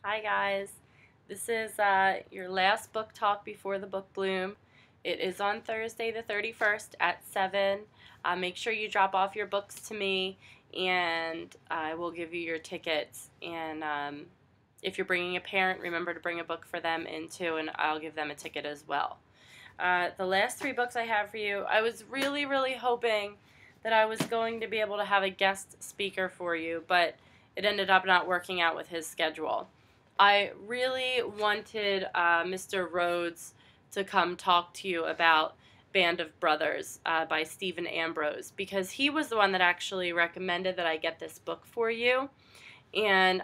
Hi guys, this is your last book talk before the book bloom. It is on Thursday the 31st at 7. Make sure you drop off your books to me and I will give you your tickets. And if you're bringing a parent, remember to bring a book for them in too, and I'll give them a ticket as well. The last 3 books I have for you, I was really hoping that I was going to be able to have a guest speaker for you, but it ended up not working out with his schedule. I really wanted Mr. Rhodes to come talk to you about Band of Brothers by Stephen Ambrose, because he was the one that actually recommended that I get this book for you. And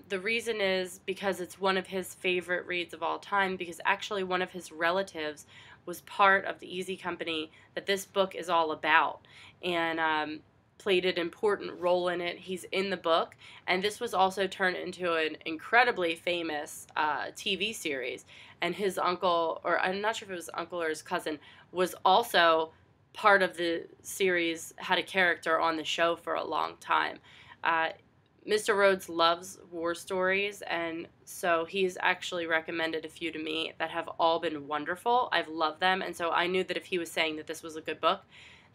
the reason is because it's one of his favorite reads of all time, because actually one of his relatives was part of the Easy Company that this book is all about, and played an important role in it. He's in the book, and this was also turned into an incredibly famous TV series, and his uncle, or I'm not sure if it was uncle or his cousin, was also part of the series, had a character on the show for a long time. Mr. Rhodes loves war stories, and so he's actually recommended a few to me that have all been wonderful. I've loved them, and so I knew that if he was saying that this was a good book,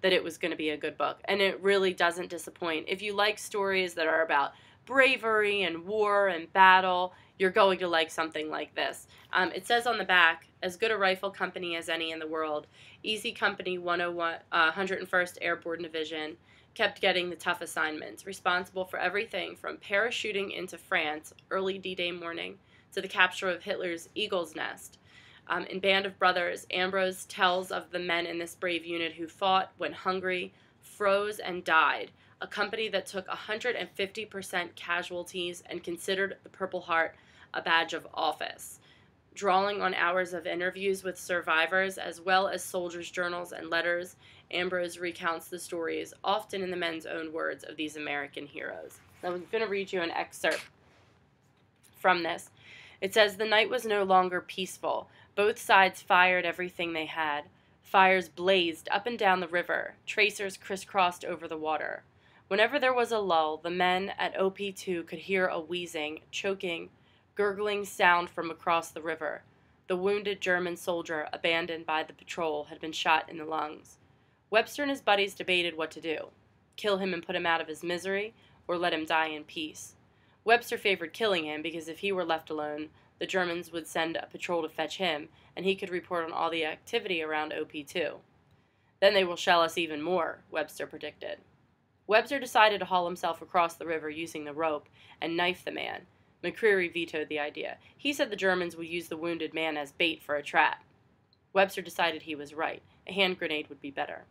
that it was going to be a good book, and it really doesn't disappoint. If you like stories that are about bravery and war and battle, you're going to like something like this. It says on the back, as good a rifle company as any in the world, Easy Company 101st Airborne Division, kept getting the tough assignments, responsible for everything from parachuting into France early D-Day morning to the capture of Hitler's Eagle's Nest. In Band of Brothers, Ambrose tells of the men in this brave unit who fought, went hungry, froze, and died, a company that took 150% casualties and considered the Purple Heart a badge of office. Drawing on hours of interviews with survivors, as well as soldiers' journals and letters, Ambrose recounts the stories, often in the men's own words, of these American heroes. Now, I'm going to read you an excerpt from this. It says, "The night was no longer peaceful. Both sides fired everything they had. Fires blazed up and down the river. Tracers crisscrossed over the water. Whenever there was a lull, the men at OP2 could hear a wheezing, choking, gurgling sound from across the river. The wounded German soldier, abandoned by the patrol, had been shot in the lungs. Webster and his buddies debated what to do. Kill him and put him out of his misery, or let him die in peace. Webster favored killing him because if he were left alone, the Germans would send a patrol to fetch him, and he could report on all the activity around OP2. Then they will shell us even more, Webster predicted. Webster decided to haul himself across the river using the rope and knife the man. McCreary vetoed the idea. He said the Germans would use the wounded man as bait for a trap. Webster decided he was right. A hand grenade would be better.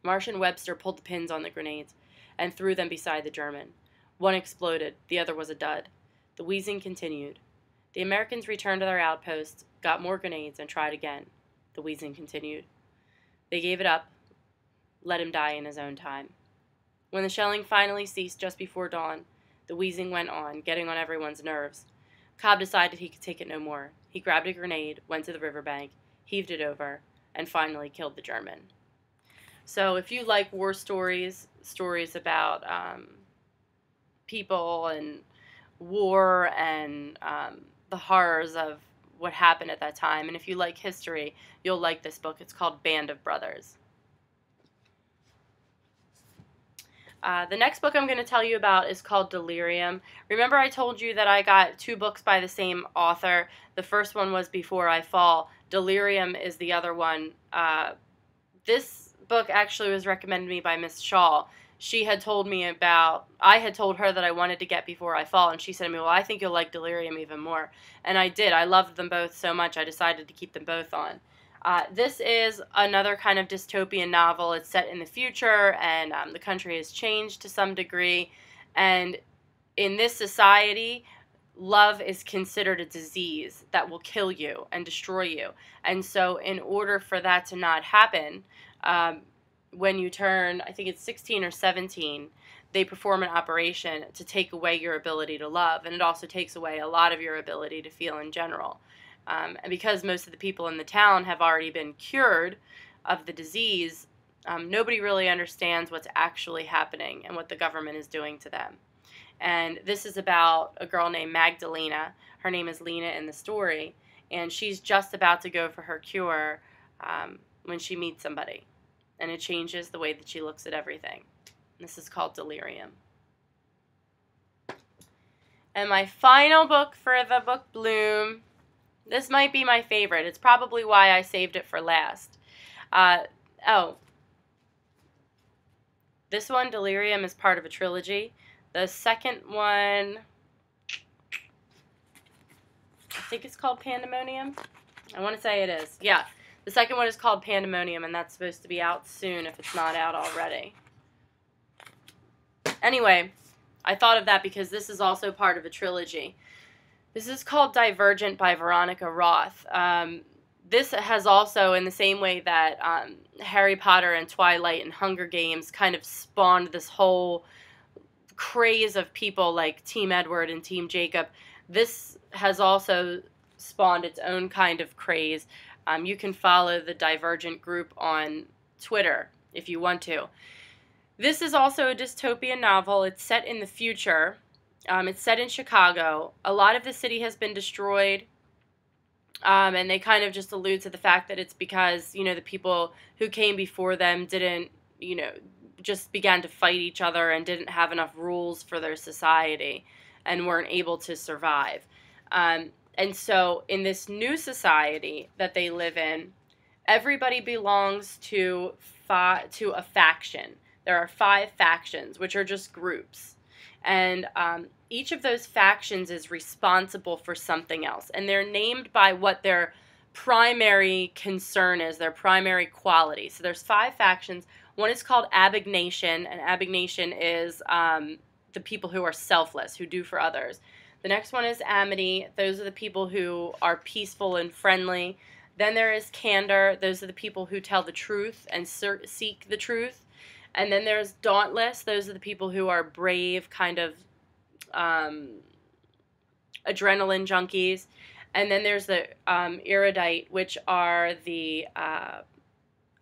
Marsh and Webster pulled the pins on the grenades and threw them beside the German. One exploded. The other was a dud. The wheezing continued. The Americans returned to their outposts, got more grenades, and tried again. The wheezing continued. They gave it up, let him die in his own time. When the shelling finally ceased just before dawn, the wheezing went on, getting on everyone's nerves. Cobb decided he could take it no more. He grabbed a grenade, went to the riverbank, heaved it over, and finally killed the German. So if you like war stories, stories about people and war and the horrors of what happened at that time, and if you like history, you'll like this book. It's called Band of Brothers. The next book I'm going to tell you about is called Delirium. Remember I told you that I got 2 books by the same author. The first one was Before I Fall. Delirium is the other one. This book actually was recommended to me by Miss Shaw. She had told me about, I had told her that I wanted to get Before I Fall, and she said to me, well, I think you'll like Delirium even more. And I did. I loved them both so much, I decided to keep them both on. This is another kind of dystopian novel. It's set in the future, and the country has changed to some degree. And in this society, love is considered a disease that will kill you and destroy you. And so in order for that to not happen, when you turn, I think it's 16 or 17, they perform an operation to take away your ability to love. And it also takes away a lot of your ability to feel in general. And because most of the people in the town have already been cured of the disease, nobody really understands what's actually happening and what the government is doing to them. And this is about a girl named Magdalena. Her name is Lena in the story. And she's just about to go for her cure when she meets somebody. And it changes the way that she looks at everything. This is called Delirium. And my final book for the book bloom, this might be my favorite. It's probably why I saved it for last. This one, Delirium, is part of a trilogy. The second one, I think it's called Pandemonium. I want to say it is. Yeah. The second one is called Pandemonium, and that's supposed to be out soon if it's not out already. Anyway, I thought of that because this is also part of a trilogy. This is called Divergent by Veronica Roth. This has also, in the same way that Harry Potter and Twilight and Hunger Games kind of spawned this whole craze of people like Team Edward and Team Jacob, this has also spawned its own kind of craze. You can follow the Divergent group on Twitter if you want to. This is also a dystopian novel. It's set in the future. It's set in Chicago. A lot of the city has been destroyed. And they kind of just allude to the fact that it's because, you know, the people who came before them didn't, you know, just began to fight each other and didn't have enough rules for their society and weren't able to survive. And so in this new society that they live in, everybody belongs to a faction. There are 5 factions, which are just groups. And each of those factions is responsible for something else. And they're named by what their primary concern is, their primary quality. So there's 5 factions. One is called Abnegation, and Abnegation is the people who are selfless, who do for others. The next one is Amity. Those are the people who are peaceful and friendly. Then there is Candor. Those are the people who tell the truth and seek the truth. And then there's Dauntless. Those are the people who are brave, kind of adrenaline junkies. And then there's the Erudite, which are the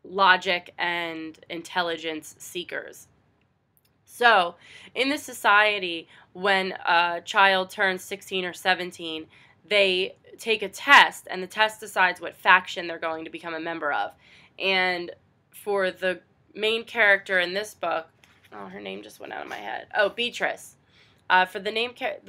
logic and intelligence seekers. So, in this society, when a child turns 16 or 17, they take a test, and the test decides what faction they're going to become a member of. And for the main character in this book, oh, her name just went out of my head. Oh, Beatrice. For the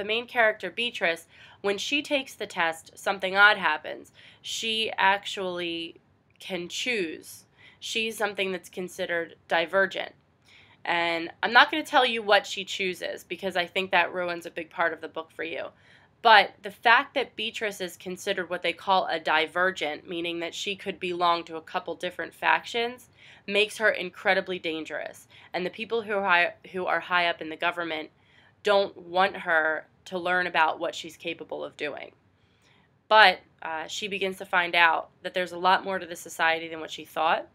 main character, Beatrice, when she takes the test, something odd happens. She actually can choose. She's something that's considered divergent. And I'm not going to tell you what she chooses because I think that ruins a big part of the book for you. But the fact that Beatrice is considered what they call a divergent, meaning that she could belong to a couple different factions, makes her incredibly dangerous. And the people who are high up in the government don't want her to learn about what she's capable of doing. But she begins to find out that there's a lot more to the society than what she thought.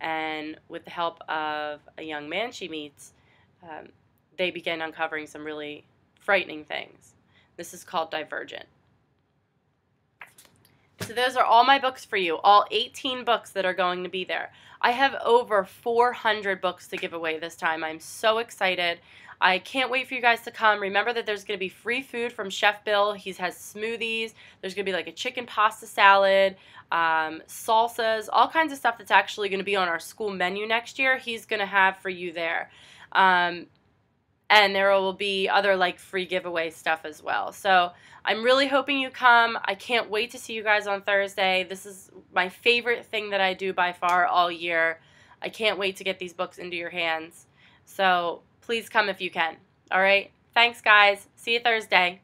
And with the help of a young man she meets, they begin uncovering some really frightening things. This is called Divergent. So those are all my books for you, all 18 books that are going to be there. I have over 400 books to give away this time. I'm so excited. I can't wait for you guys to come. Remember that there's going to be free food from Chef Bill. He has smoothies. There's going to be like a chicken pasta salad, salsas, all kinds of stuff that's actually going to be on our school menu next year. He's going to have for you there. And there will be other like free giveaway stuff as well. So I'm really hoping you come. I can't wait to see you guys on Thursday. This is my favorite thing that I do by far all year. I can't wait to get these books into your hands. So please come if you can. All right? Thanks, guys. See you Thursday.